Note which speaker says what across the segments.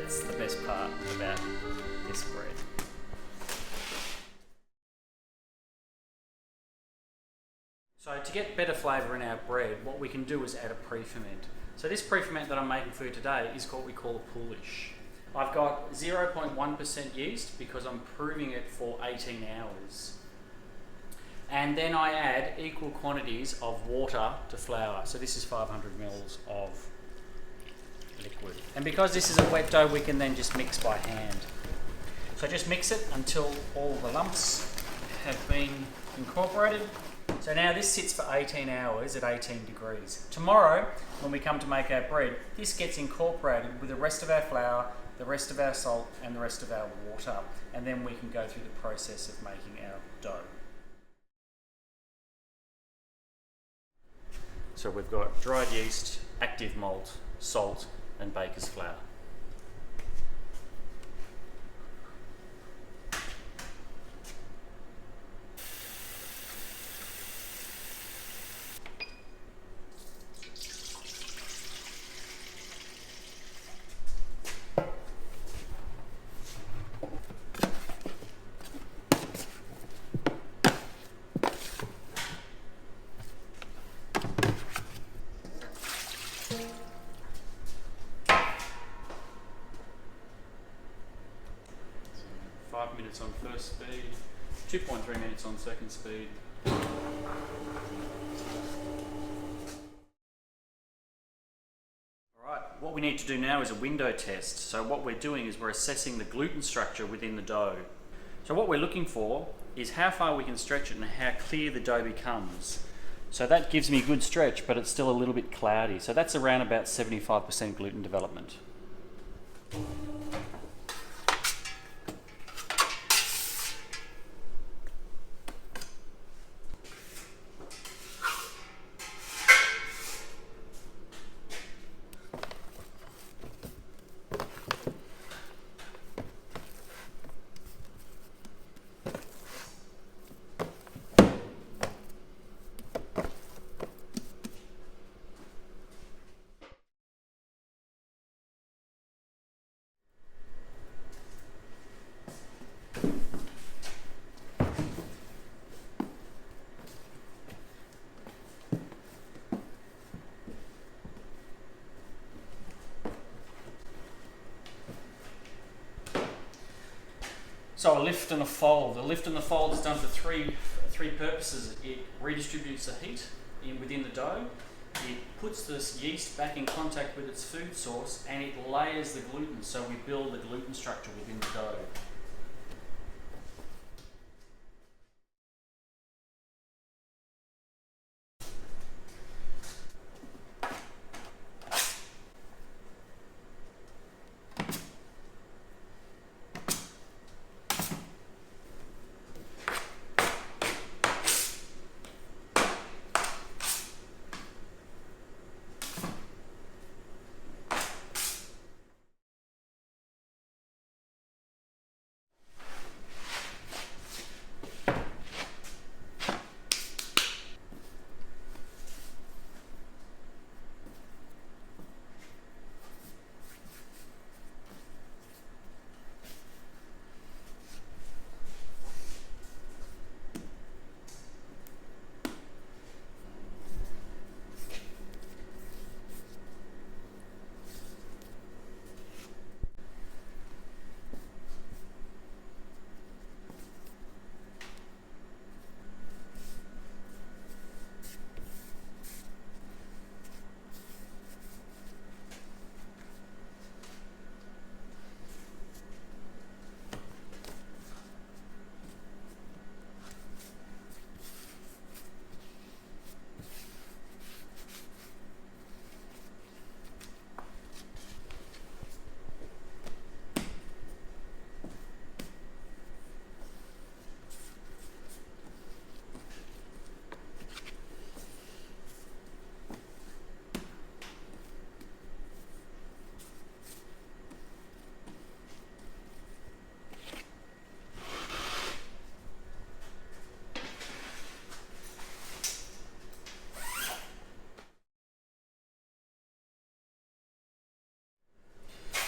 Speaker 1: That's the best part about this bread. So to get better flavour in our bread, what we can do is add a pre-ferment. So this pre-ferment that I'm making for you today is what we call a poolish. I've got 0.1% yeast because I'm proving it for 18 hours. And then I add equal quantities of water to flour. So this is 500 mils of liquid. And because this is a wet dough, we can then just mix by hand. So just mix it until all the lumps have been incorporated. So now this sits for 18 hours at 18 degrees. Tomorrow, when we come to make our bread, this gets incorporated with the rest of our flour, the rest of our salt, and the rest of our water. And then we can go through the process of making our dough. So we've got dried yeast, active malt, salt, and baker's flour. Minutes on first speed, 2.3 minutes on second speed. Alright, what we need to do now is a window test. So what we're doing is we're assessing the gluten structure within the dough. So what we're looking for is how far we can stretch it and how clear the dough becomes. So that gives me good stretch, but it's still a little bit cloudy. So that's around about 75% gluten development. So a lift and a fold. A lift and the fold is done for three purposes. It redistributes the heat within the dough, it puts this yeast back in contact with its food source, and it layers the gluten, so we build the gluten structure within the dough.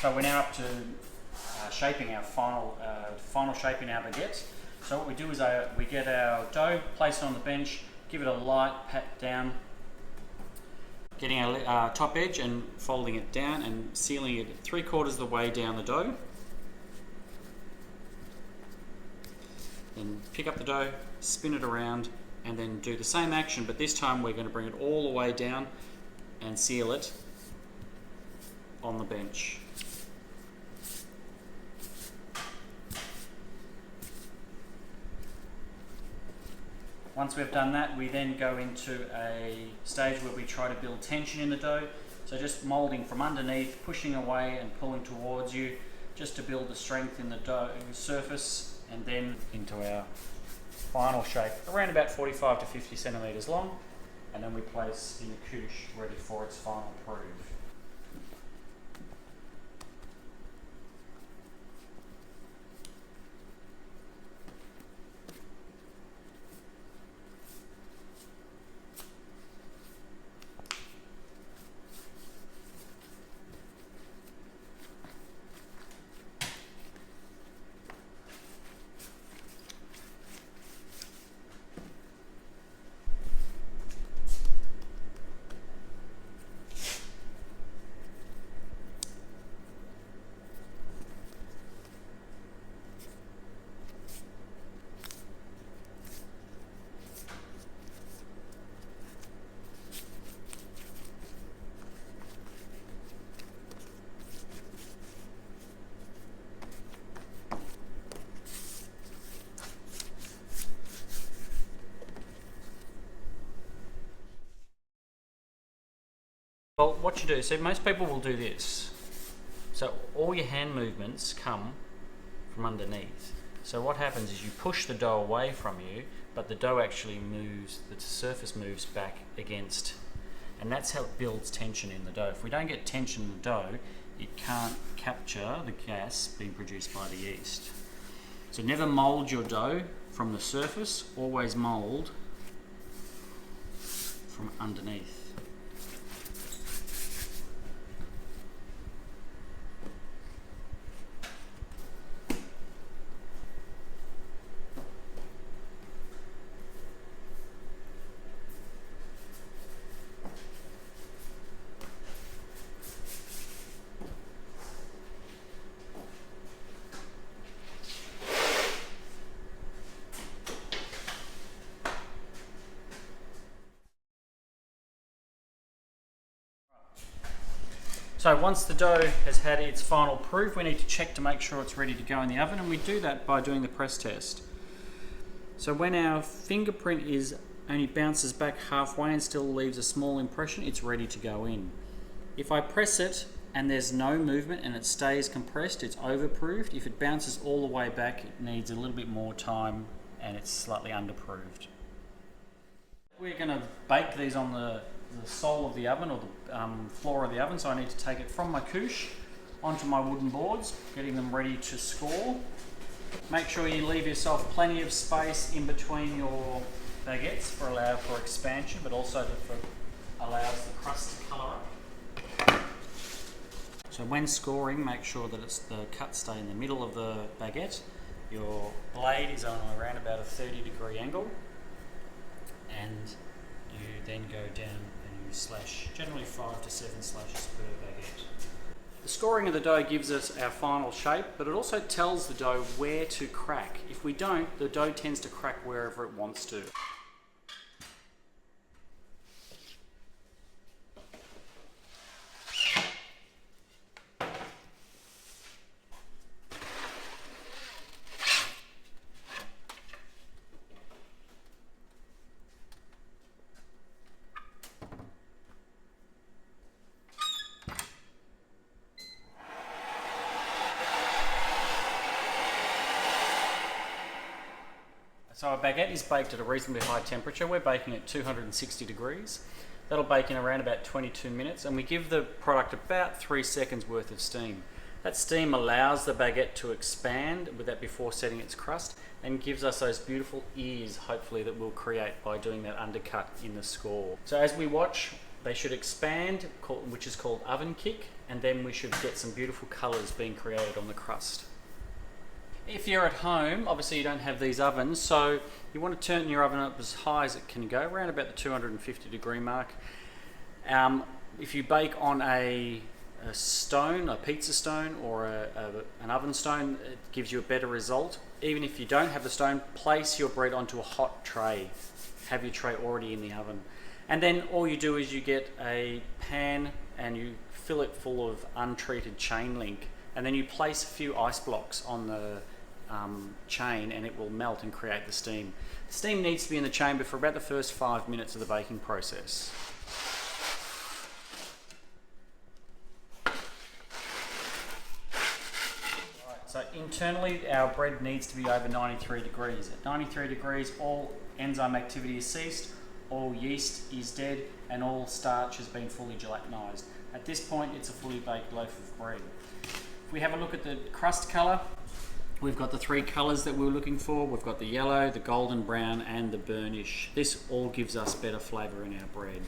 Speaker 1: So we're now up to shaping our final shape in our baguette. So what we do is we get our dough, place it on the bench, give it a light pat down, getting our top edge and folding it down and sealing it 3/4 of the way down the dough. Then pick up the dough, spin it around, and then do the same action, but this time we're going to bring it all the way down and seal it on the bench. Once we've done that, we then go into a stage where we try to build tension in the dough. So just moulding from underneath, pushing away and pulling towards you, just to build the strength in the dough surface, and then into our final shape, around about 45 to 50 centimetres long, and then we place in the couche ready for its final proof. Well, what you do, so most people will do this. So all your hand movements come from underneath. So what happens is you push the dough away from you, but the dough actually moves, the surface moves back against, and that's how it builds tension in the dough. If we don't get tension in the dough, it can't capture the gas being produced by the yeast. So never mould your dough from the surface, always mould from underneath. So once the dough has had its final proof, we need to check to make sure it's ready to go in the oven, and we do that by doing the press test. So when our fingerprint only bounces back halfway and still leaves a small impression, it's ready to go in. If I press it and there's no movement and it stays compressed, it's overproofed. If it bounces all the way back, it needs a little bit more time and it's slightly underproofed. We're going to bake these on the sole of the oven, or the floor of the oven, so I need to take it from my couche onto my wooden boards, getting them ready to score. Make sure you leave yourself plenty of space in between your baguettes for allow for expansion, but also allows the crust to colour up. So when scoring, make sure that the cuts stay in the middle of the baguette. Your blade is on around about a 30-degree angle, and you then go down and you slash, generally 5 to 7 slashes per baguette. The scoring of the dough gives us our final shape, but it also tells the dough where to crack. If we don't, the dough tends to crack wherever it wants to. So our baguette is baked at a reasonably high temperature. We're baking at 260 degrees. That'll bake in around about 22 minutes, and we give the product about 3 seconds worth of steam. That steam allows the baguette to expand with that before setting its crust, and gives us those beautiful ears, hopefully, that we'll create by doing that undercut in the score. So as we watch They should expand, which is called oven kick, and then we should get some beautiful colours being created on the crust. If you're at home, obviously you don't have these ovens, so you want to turn your oven up as high as it can go, around about the 250 degree mark. If you bake on a stone, a pizza stone, or an oven stone, it gives you a better result. Even if you don't have the stone, place your bread onto a hot tray. Have your tray already in the oven. And then all you do is you get a pan and you fill it full of untreated chain link, and then you place a few ice blocks on the chain, and it will melt and create the steam. The steam needs to be in the chamber for about the first 5 minutes of the baking process. So internally our bread needs to be over 93 degrees. At 93 degrees all enzyme activity is ceased, all yeast is dead, and all starch has been fully gelatinized. At this point it's a fully baked loaf of bread. If we have a look at the crust colour, we've got the 3 colours that we were looking for. We've got the yellow, the golden brown and the burnish. This all gives us better flavour in our bread.